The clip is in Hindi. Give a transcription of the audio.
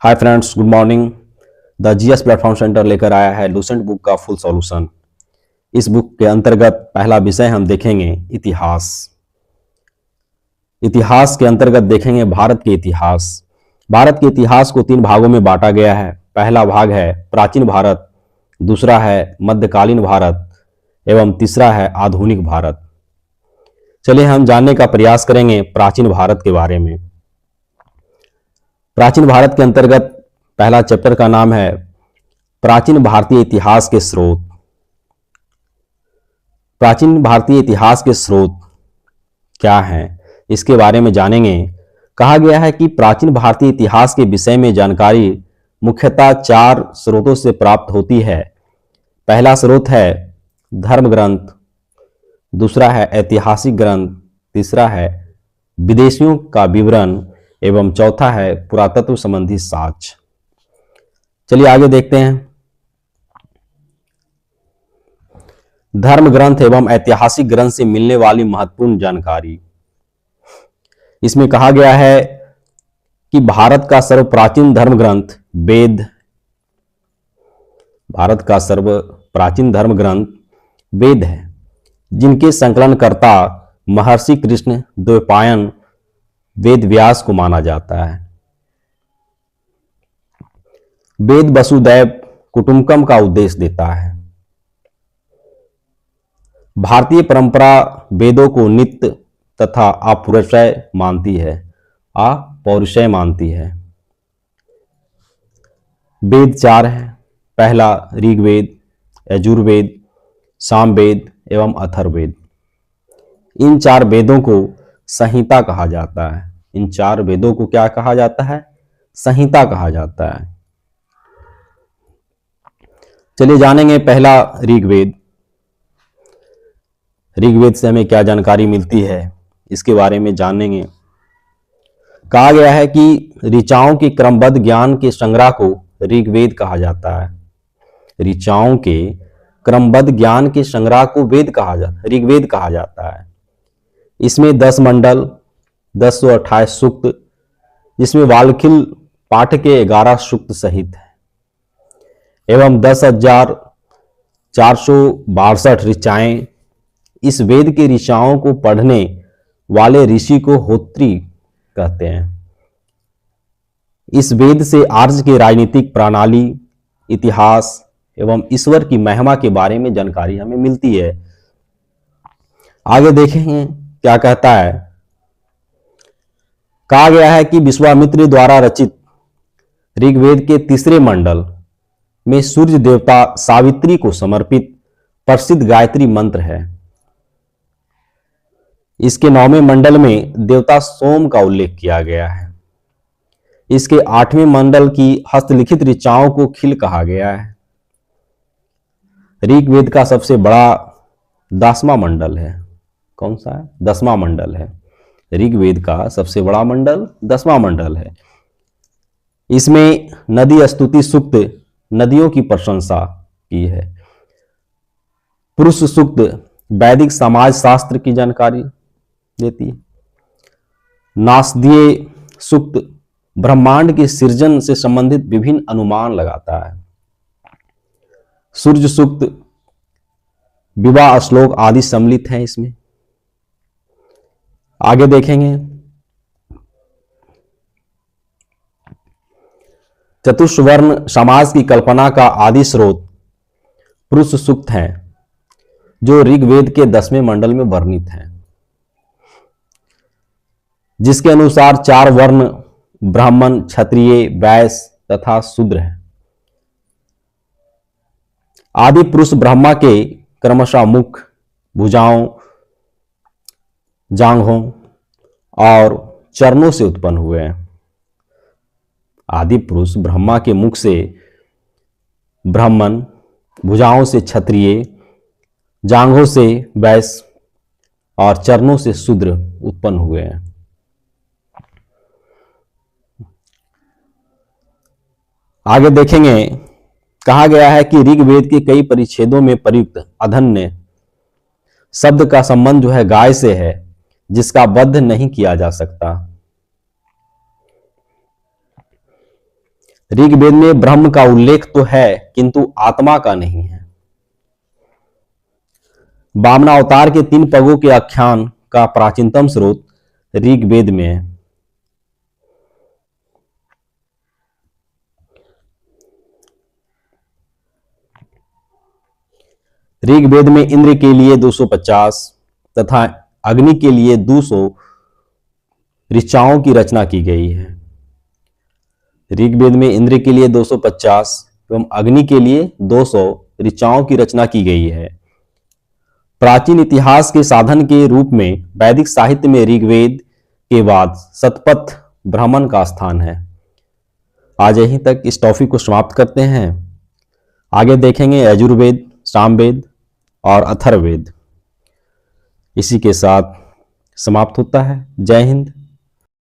Hi friends, good morning. The GS platform centre लेकर आया है लूसेंट बुक का फुल सॉल्यूशन। इस बुक के अंतर्गत पहला विषय हम देखेंगे इतिहास। इतिहास के अंतर्गत देखेंगे भारत के इतिहास। भारत के इतिहास को 3 भागों में बांटा गया है। पहला भाग है प्राचीन भारत, दूसरा है मध्यकालीन भारत एवं तीसरा है आधुनिक भारत। चलिए हम जानने का प्रयास करेंगे प्राचीन भारत के बारे में। प्राचीन भारत के अंतर्गत पहला चैप्टर का नाम है प्राचीन भारतीय इतिहास के स्रोत। प्राचीन भारतीय इतिहास के स्रोत क्या हैं, इसके बारे में जानेंगे। कहा गया है कि प्राचीन भारतीय इतिहास के विषय में जानकारी मुख्यतः 4 स्रोतों से प्राप्त होती है। पहला स्रोत है धर्म ग्रंथ, दूसरा है ऐतिहासिक ग्रंथ, तीसरा है विदेशियों का विवरण एवं चौथा है पुरातत्व संबंधी साक्ष्य। चलिए आगे देखते हैं। धर्म ग्रंथ एवं ऐतिहासिक ग्रंथ से मिलने वाली महत्वपूर्ण जानकारी। इसमें कहा गया है कि भारत का सर्वप्राचीन धर्म ग्रंथ वेद, भारत का सर्वप्राचीन धर्म ग्रंथ वेद है, जिनके संकलनकर्ता महर्षि कृष्ण द्वैपायन वेद व्यास को माना जाता है। वेद वसुदैव कुटुंबकम का उद्देश्य देता है। भारतीय परंपरा वेदों को नित्य तथा अपौरुषेय मानती है। वेद 4 है। पहला ऋग्वेद, यजुर्वेद, सामवेद एवं अथर्ववेद। इन 4 वेदों को संहिता कहा जाता है। इन 4 वेदों को क्या कहा जाता है? संहिता कहा जाता है। चलिए जानेंगे पहला ऋग्वेद। ऋग्वेद से हमें क्या जानकारी मिलती है, इसके बारे में जानेंगे। कहा गया है कि ऋचाओं के क्रमबद्ध ज्ञान के संग्रह को ऋग्वेद कहा जाता है। ऋचाओं के क्रमबद्ध ज्ञान के संग्रह को ऋग्वेद कहा जाता है। इसमें 10 मंडल, 1028 सूक्त, जिसमें वाल्खिल पाठ के 11 सूक्त सहित है, एवं 10,462 ऋचाएं। इस वेद के ऋचाओं को पढ़ने वाले ऋषि को होत्री कहते हैं। इस वेद से आर्य की राजनीतिक प्रणाली, इतिहास एवं ईश्वर की महिमा के बारे में जानकारी हमें मिलती है। आगे देखेंगे क्या कहता है। कहा गया है कि विश्वामित्र द्वारा रचित ऋग्वेद के 3 मंडल में सूर्य देवता सावित्री को समर्पित प्रसिद्ध गायत्री मंत्र है। इसके 9वें मंडल में देवता सोम का उल्लेख किया गया है। इसके 8वें मंडल की हस्तलिखित ऋचाओं को खिल कहा गया है। ऋग्वेद का सबसे बड़ा 10वां मंडल है। कौन सा है? 10वां मंडल है। ऋग्वेद का सबसे बड़ा मंडल 10वां मंडल है। इसमें नदी स्तुति सूक्त नदियों की प्रशंसा की है। पुरुष सूक्त वैदिक समाज शास्त्र की जानकारी देती है। नासदीय सूक्त ब्रह्मांड के सृजन से संबंधित विभिन्न अनुमान लगाता है। सूर्य सूक्त विवाह श्लोक आदि सम्मिलित हैं इसमें। आगे देखेंगे। चतुष्वर्ण समाज की कल्पना का आदि स्रोत पुरुष सूक्त है, जो ऋग्वेद के 10वें मंडल में वर्णित है, जिसके अनुसार 4 वर्ण ब्राह्मण, क्षत्रिय, वैश्य तथा शूद्र है। आदि पुरुष ब्रह्मा के क्रमशः मुख, भुजाओं, जांघों और चरणों से उत्पन्न हुए हैं। आदि पुरुष ब्रह्मा के मुख से ब्राह्मण, भुजाओं से क्षत्रिय, जांघों से वैश्य और चरणों से शूद्र उत्पन्न हुए हैं। आगे देखेंगे। कहा गया है कि ऋग्वेद के कई परिच्छेदों में प्रयुक्त अधन्य शब्द का संबंध जो है गाय से है, जिसका वध नहीं किया जा सकता। ऋग्वेद में ब्रह्म का उल्लेख तो है किंतु आत्मा का नहीं है। वामनावतार के 3 पगों के आख्यान का प्राचीनतम स्रोत ऋग्वेद में है। ऋग्वेद में इंद्र के लिए 250 तथा अग्नि के लिए 200 ऋचाओं की रचना की गई है। ऋग्वेद में इंद्र के लिए 250 एवं अग्नि के लिए 200 ऋचाओं की रचना की गई है। प्राचीन इतिहास के साधन के रूप में वैदिक साहित्य में ऋग्वेद के बाद शतपथ ब्राह्मण का स्थान है। आज यहीं तक इस टॉपिक को समाप्त करते हैं। आगे देखेंगे यजुर्वेद, सामवेद और अथर्ववेद। इसी के साथ समाप्त होता है। जय हिंद,